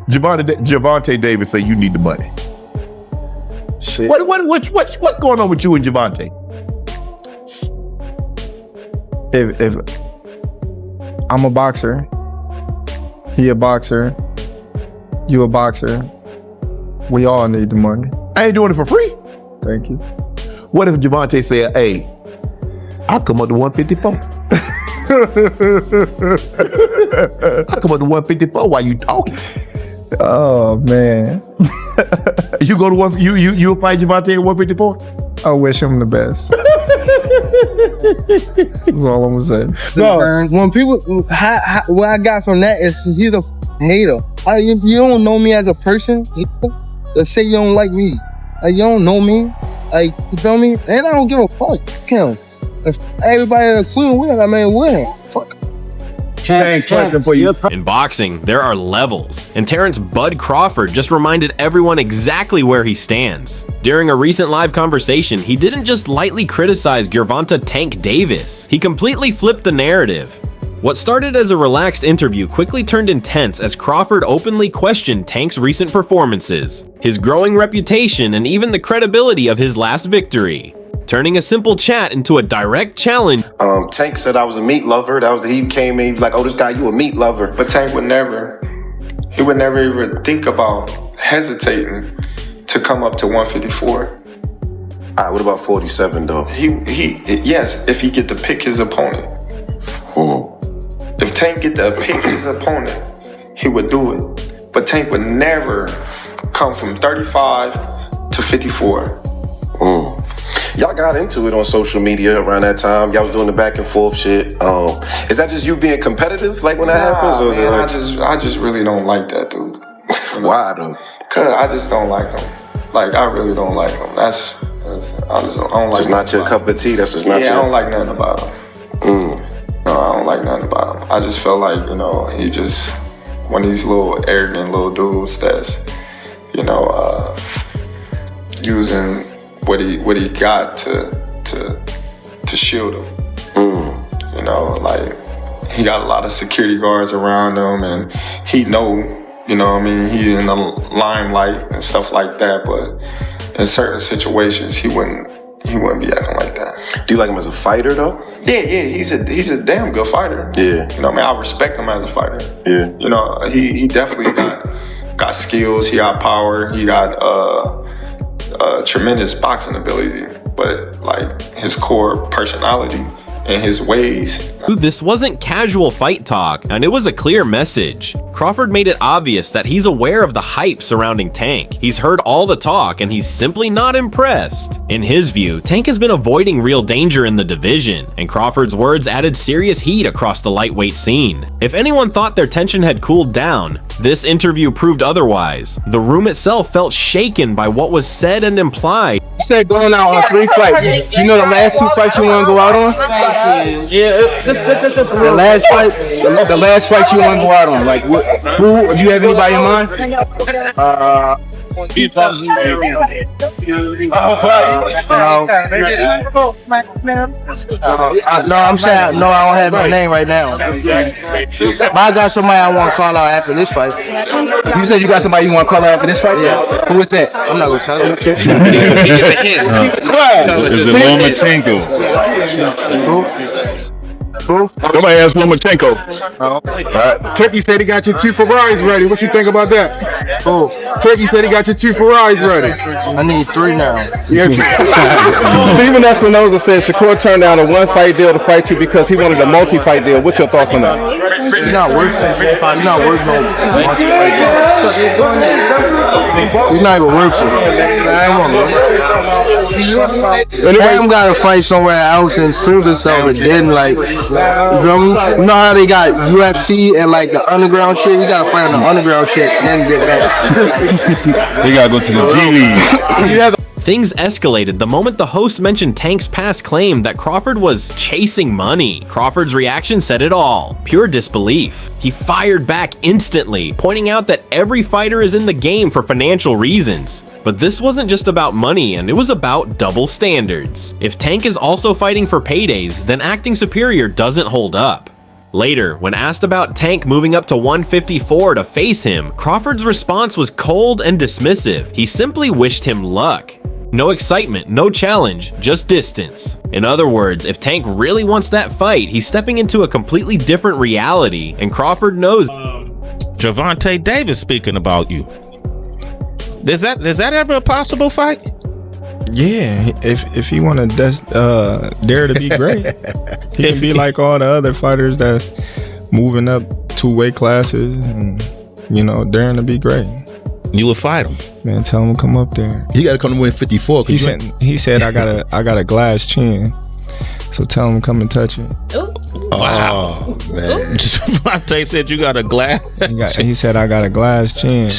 Gervonta Davis say you need the money. Shit. What's going on with you and Gervonta? If I'm a boxer, he a boxer, you a boxer, we all need the money. I ain't doing it for free. Thank you. What if Gervonta said, hey, I'll come up to 154. I'll come up to 154 while you talking. Oh man. You go to you'll fight Gervonta at 154? I wish him the best. That's all I'm gonna say. No, when people, what I got from that is he's a hater. If you don't know me as a person, let's say you don't like me, you don't know me, you feel me? And I don't give a fuck. Him. If everybody including Will, I mean, Will, fuck. Question for you. In boxing, there are levels, and Terence "Bud" Crawford just reminded everyone exactly where he stands. During a recent live conversation, he didn't just lightly criticize Gervonta "Tank" Davis, he completely flipped the narrative. What started as a relaxed interview quickly turned intense as Crawford openly questioned Tank's recent performances, his growing reputation, and even the credibility of his last victory, turning a simple chat into a direct challenge. Tank said I was a meat lover. He came in, he was like, oh, this guy, you a meat lover. But Tank would never even think about hesitating to come up to 154. What about 47 though? Yes, if he get to pick his opponent. If Tank get to pick his opponent, he would do it. But Tank would never come from 35 to 54. Y'all got into it on social media around that time. Y'all was doing the back and forth shit. Is that just you being competitive, like when that happens? Or Man, is it I just really don't like that dude. You know? Why though? Cause I just don't like him. Like I really don't like him. I don't like. It's not your cup of tea. That's just not your. I don't like nothing about him. No, I don't like nothing about him. I just feel like he just one of these little arrogant little dudes that's using what he got to shield him. Like he got a lot of security guards around him, and he know, he in the limelight and stuff like that. But in certain situations, he wouldn't be acting like that. Do you like him as a fighter though? Yeah, he's a damn good fighter. Yeah. I respect him as a fighter. Yeah. He definitely got skills. He got power. He got tremendous boxing ability, but like his core personality and his ways. This wasn't casual fight talk, and it was a clear message. Crawford made it obvious that he's aware of the hype surrounding Tank. He's heard all the talk, and he's simply not impressed. In his view, Tank has been avoiding real danger in the division, and Crawford's words added serious heat across the lightweight scene. If anyone thought their tension had cooled down, this interview proved otherwise. The room itself felt shaken by what was said and implied. You said going out on 3 fights. You know the last 2 fights you want to go out on? Yeah, the last fight you want to go out on. Like, who? Do you have anybody in mind? No, I'm saying no. I don't have my name right now. But I got somebody I want to call out after this fight. You said you got somebody you want to call out after this fight? Yeah. Who is that? I'm not gonna tell you. Is it Lomachenko? Somebody asked Lomachenko. Turkey said he got your 2 Ferraris ready. What you think about that? Turkey said he got your 2 Ferraris ready. I need 3 now. Yeah. Steven Espinoza said Shakur turned down a 1-fight deal to fight you because he wanted a multi-fight deal. What's your thoughts on that? He's not worth it. He's not worth no multi-fight deal. He's not even worth it. Cam got to fight somewhere else and prove himself, and then you know how they got UFC and like the underground shit? You gotta fight on the underground shit and then get that. They gotta go to the G League. Things escalated the moment the host mentioned Tank's past claim that Crawford was chasing money. Crawford's reaction said it all, pure disbelief. He fired back instantly, pointing out that every fighter is in the game for financial reasons. But this wasn't just about money, and it was about double standards. If Tank is also fighting for paydays, then acting superior doesn't hold up. Later, when asked about Tank moving up to 154 to face him, Crawford's response was cold and dismissive. He simply wished him luck. No excitement, no challenge, just distance. In other words, if Tank really wants that fight, he's stepping into a completely different reality, and Crawford knows. Gervonta Davis speaking about you. Is that ever a possible fight? Yeah, if he want to dare to be great, he can be like all the other fighters that moving up 2 weight classes and, you know, daring to be great. You would fight him. Man, tell him to come up there. He got to come to win 54. He said I got a glass chin, so tell him to come and touch it. Wow, man. Gervonta said you got a glass. He said I got a glass chin.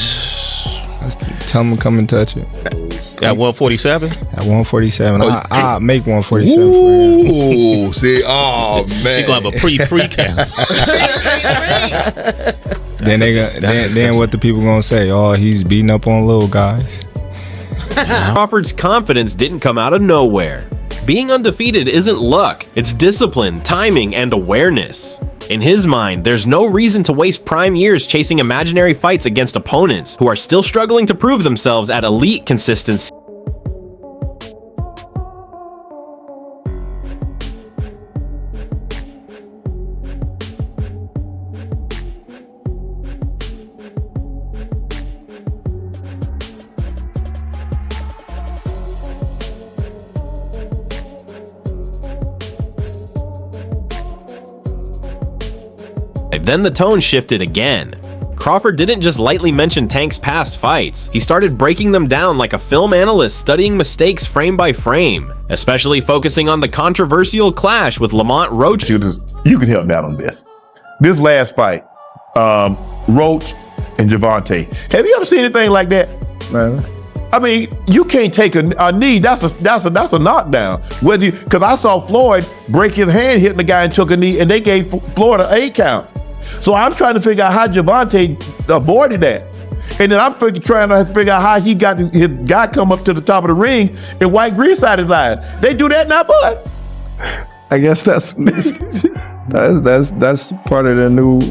Tell him to come and touch it. At 147? At 147. I'll make 147 for him. Ooh, see, oh, man. You're going to have a pre-camp. Then what the people gonna say? Oh, he's beating up on little guys. Crawford's confidence didn't come out of nowhere. Being undefeated isn't luck, it's discipline, timing, and awareness. In his mind, there's no reason to waste prime years chasing imaginary fights against opponents who are still struggling to prove themselves at elite consistency. Then the tone shifted again. Crawford didn't just lightly mention Tank's past fights, he started breaking them down like a film analyst studying mistakes frame by frame, especially focusing on the controversial clash with Lamont Roach. You can help me out on this. This last fight, Roach and Gervonta. Have you ever seen anything like that? Man. I mean, you can't take a knee. That's a knockdown. Because I saw Floyd break his hand hitting the guy and took a knee, and they gave Floyd an 8 count. So I'm trying to figure out how Gervonta avoided that. And then I'm trying to figure out how he got his guy come up to the top of the ring and wipe grease out his eyes. They do that now, bud. I guess that's part of the new,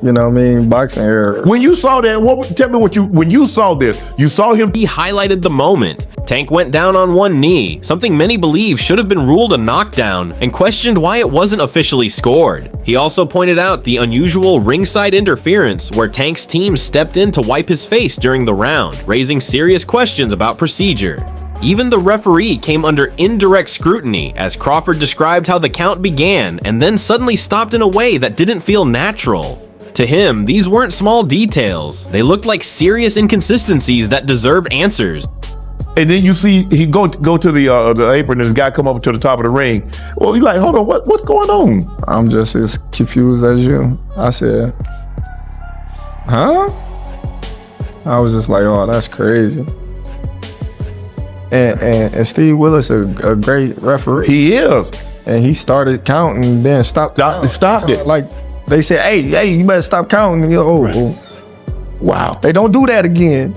you know what I mean, boxing era. When you saw that, tell me when you saw this, you saw him. He highlighted the moment. Tank went down on one knee, something many believe should have been ruled a knockdown, and questioned why it wasn't officially scored. He also pointed out the unusual ringside interference where Tank's team stepped in to wipe his face during the round, raising serious questions about procedure. Even the referee came under indirect scrutiny as Crawford described how the count began and then suddenly stopped in a way that didn't feel natural. To him, these weren't small details. They looked like serious inconsistencies that deserved answers. And then you see he go to the apron and this guy come up to the top of the ring. Well, he's like, hold on, what's going on? I'm just as confused as you. I said, huh? I was just like, oh, that's crazy. And Steve Willis, a great referee. He is. And he started counting and then stopped it. Like, they said, hey, you better stop counting. Wow. They don't do that again.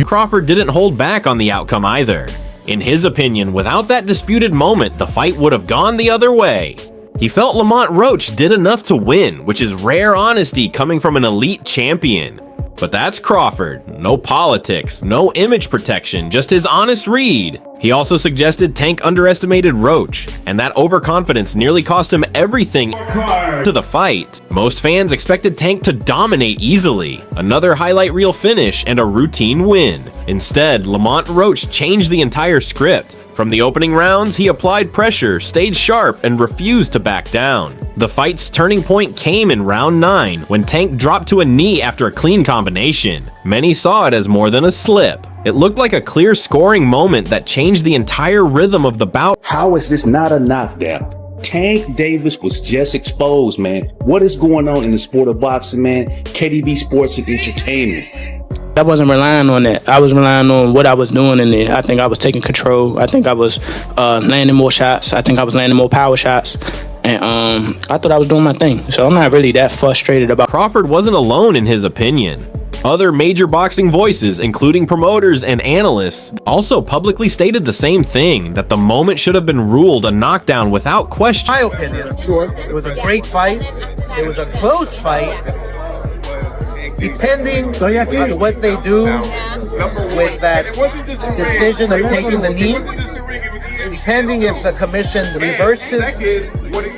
Crawford didn't hold back on the outcome either. In his opinion, without that disputed moment, the fight would have gone the other way. He felt Lamont Roach did enough to win, which is rare honesty coming from an elite champion. But that's Crawford. No politics, no image protection, just his honest read. He also suggested Tank underestimated Roach, and that overconfidence nearly cost him everything to the fight. Most fans expected Tank to dominate easily, another highlight reel finish and a routine win. Instead, Lamont Roach changed the entire script. From the opening rounds, he applied pressure, stayed sharp, and refused to back down. The fight's turning point came in round 9, when Tank dropped to a knee after a clean combination. Many saw it as more than a slip. It looked like a clear scoring moment that changed the entire rhythm of the bout. How is this not a knockdown? Tank Davis was just exposed, man. What is going on in the sport of boxing, man? KDB Sports and Entertainment. I wasn't relying on that. I was relying on what I was doing, and I think I was taking control. I think I was landing more shots. I think I was landing more power shots. And I thought I was doing my thing. So I'm not really that frustrated about. Crawford wasn't alone in his opinion. Other major boxing voices, including promoters and analysts, also publicly stated the same thing, that the moment should have been ruled a knockdown without question. My opinion, it was a great fight. It was a close fight. Depending on what they do with that decision of taking the knee, depending if the commission reverses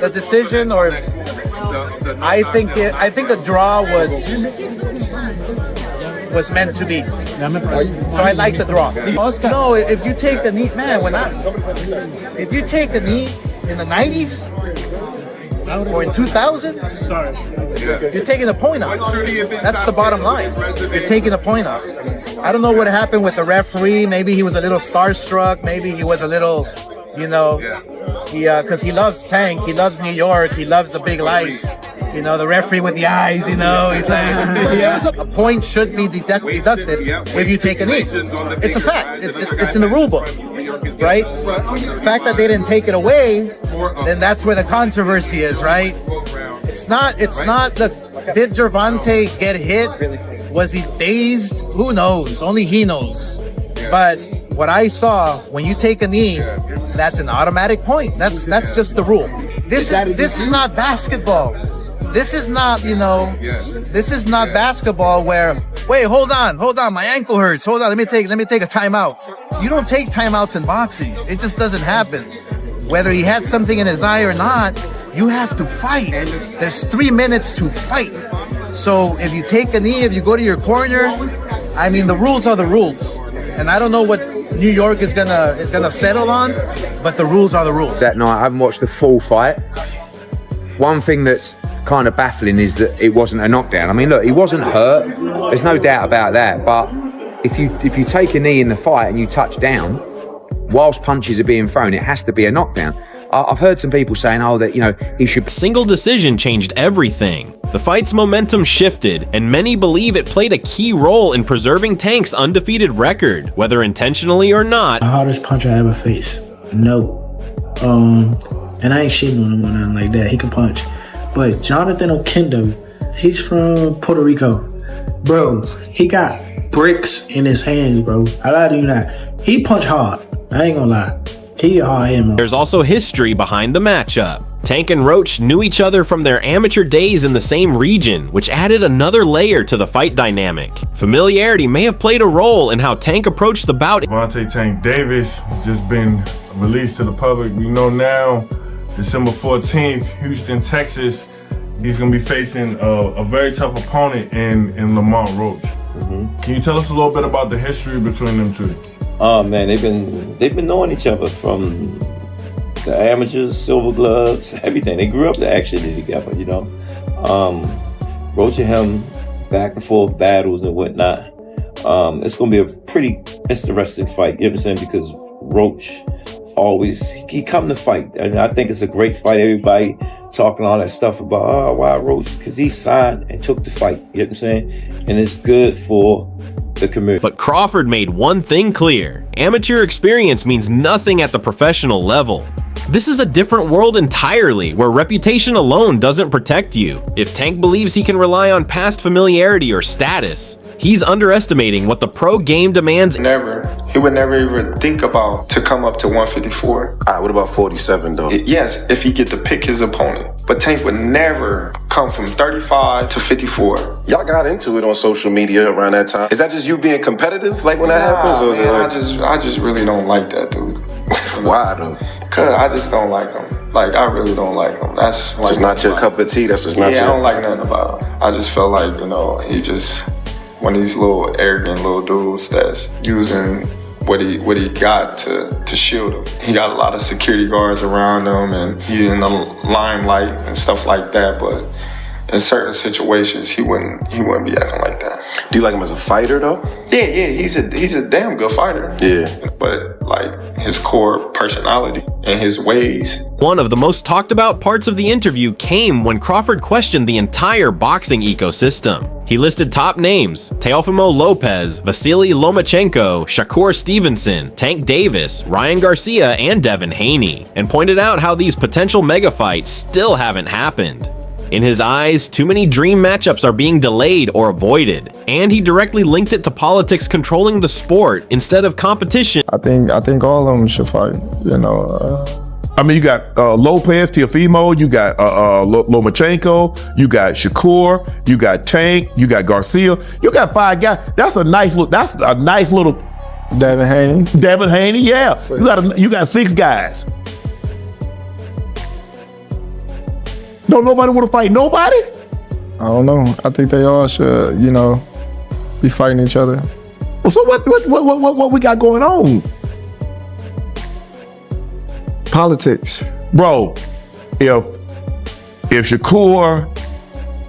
the decision, or if I think the draw was meant to be. So I like the draw. No, if you take the knee, man, if you take a knee in the 90s or in 2000, you're taking a point off. That's the bottom line. You're taking a point off. I don't know what happened with the referee. Maybe he was a little starstruck. Maybe he was a little, because he loves Tank. He loves New York. He loves the big lights. The referee with the eyes, he's like, a point should be deducted if you take a knee. It's a fact. It's in the rule book, right? The fact that they didn't take it away, then that's where the controversy is, right? It's not, did Gervonta get hit? Was he dazed? Who knows? Only he knows. But what I saw, when you take a knee, that's an automatic point. That's just the rule. This is not basketball. This is not, this is not basketball where, wait, hold on, my ankle hurts. Hold on, let me take a timeout. You don't take timeouts in boxing. It just doesn't happen. Whether he had something in his eye or not, you have to fight. There's 3 minutes to fight. So if you take a knee, if you go to your corner, the rules are the rules. And I don't know what New York is gonna settle on, but the rules are the rules. That night, I haven't watched the full fight. One thing that's kind of baffling is that it wasn't a knockdown. Look, he wasn't hurt. There's no doubt about that. But if you take a knee in the fight and you touch down, whilst punches are being thrown, it has to be a knockdown. I've heard some people saying, that, he should... Single decision changed everything. The fight's momentum shifted, and many believe it played a key role in preserving Tank's undefeated record, whether intentionally or not. The hardest punch I ever faced. No. And I ain't shitting on him or nothing like that. He can punch. But Jonathan Oquendo, he's from Puerto Rico. Bro, he got bricks in his hands, bro. I lie to you not. He punch hard. I ain't gonna lie. He hard him. There's also history behind the matchup. Tank and Roach knew each other from their amateur days in the same region, which added another layer to the fight dynamic. Familiarity may have played a role in how Tank approached the bout. Gervonta Tank Davis just been released to the public. We know now, December 14th, Houston, Texas, he's going to be facing a very tough opponent in Lamont Roach. Can you tell us a little bit about the history between them two? Oh man, they've been knowing each other from the amateurs, silver gloves, everything. They grew up actually together, Roach and him, back and forth battles and whatnot. It's going to be a pretty interesting fight, you know what I'm saying? Because Roach always, he come to fight. And I think it's a great fight. Everybody talking all that stuff about, why Roach? Because he signed and took the fight, you know what I'm saying? And it's good for the community. But Crawford made one thing clear. Amateur experience means nothing at the professional level. This is a different world entirely, where reputation alone doesn't protect you. If Tank believes he can rely on past familiarity or status, he's underestimating what the pro game demands. He would never even think about to come up to 154. What about 47 though? Yes, if he get to pick his opponent. But Tank would never come from 35 to 54. Y'all got into it on social media around that time. Is that just you being competitive, like when that happens? Or is it I just really don't like that dude. Why though? Cause I just don't like him. I really don't like him. That's like just not your cup of tea. That's just not your. I don't like nothing about him. I just feel like he just one of these little arrogant little dudes that's using what he got to shield him. He got a lot of security guards around him, and he's in the limelight and stuff like that. But in certain situations, he wouldn't be acting like that. Do you like him as a fighter though? Yeah, he's a damn good fighter. Yeah, but his core personality and his ways. One of the most talked about parts of the interview came when Crawford questioned the entire boxing ecosystem. He listed top names: Teofimo Lopez, Vasiliy Lomachenko, Shakur Stevenson, Tank Davis, Ryan Garcia, and Devin Haney, and pointed out how these potential mega fights still haven't happened. In his eyes, too many dream matchups are being delayed or avoided, and he directly linked it to politics controlling the sport instead of competition. I think all of them should fight. You know. I mean, you got Lopez, Teofimo, you got Lomachenko, you got Shakur, you got Tank, you got Garcia. You got 5 guys. That's a nice little. Devin Haney, yeah. You got 6 guys. Don't nobody want to fight nobody? I don't know. I think they all should, you know, be fighting each other. Well, so what we got going on? Politics. Bro, if Shakur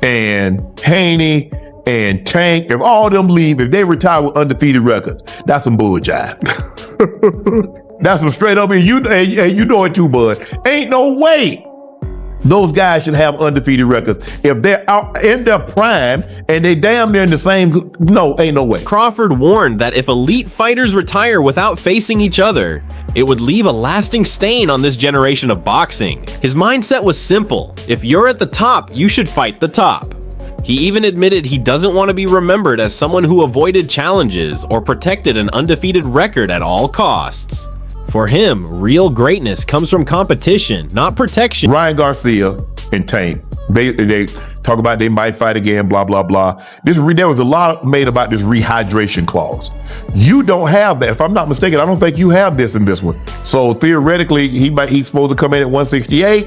and Haney and Tank, if all of them leave, if they retire with undefeated records, that's some bull jive. That's some straight up, and you know it too, bud. Ain't no way those guys should have undefeated records. If they're out in their prime and they damn near in the same, no, ain't no way. Crawford warned that if elite fighters retire without facing each other, it would leave a lasting stain on this generation of boxing. His mindset was simple. If you're at the top, you should fight the top. He even admitted he doesn't want to be remembered as someone who avoided challenges or protected an undefeated record at all costs. For him, real greatness comes from competition, not protection. Ryan Garcia and Tank, they talk about they might fight again, blah, blah, blah. There was a lot made about this rehydration clause. You don't have that. If I'm not mistaken, I don't think you have this in this one. So theoretically, he's supposed to come in at 168.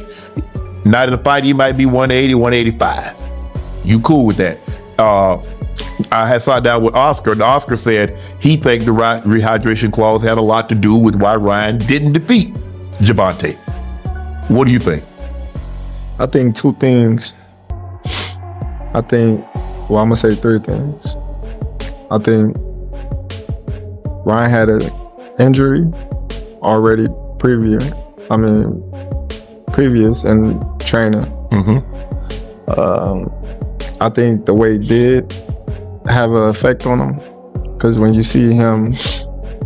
Not in the fight, he might be 180, 185. You cool with that? I had sat down with Oscar, and Oscar said he think the rehydration clause had a lot to do with why Ryan didn't defeat Gervonta. What do you think? I think 2 things. I'm gonna say 3 things. I think Ryan had an injury already previous in training. I think the weight did have an effect on him, because when you see him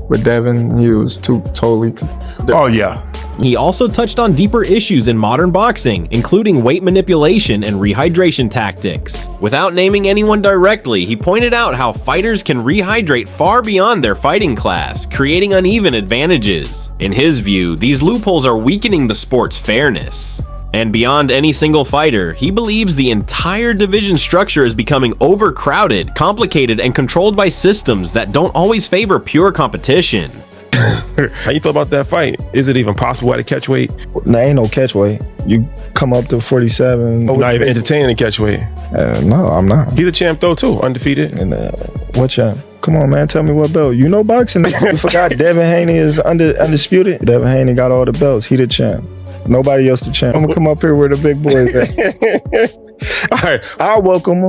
with Devin, he was totally different. Oh yeah. He also touched on deeper issues in modern boxing, including weight manipulation and rehydration tactics. Without naming anyone directly, he pointed out how fighters can rehydrate far beyond their fighting class, creating uneven advantages. In his view, these loopholes are weakening the sport's fairness. And beyond any single fighter, he believes the entire division structure is becoming overcrowded, complicated, and controlled by systems that don't always favor pure competition. How you feel about that fight? Is it even possible at a catch weight? There ain't no catch weight. You come up to 47. You're not even entertaining the catch weight? No, I'm not. He's a champ though too, undefeated. And what champ? Come on, man, tell me what belt. You know boxing. You forgot Devin Haney is undisputed. Devin Haney got all the belts. He the champ. Nobody else the champ. I'm gonna come up here where the big boys at. All right, I'll welcome him.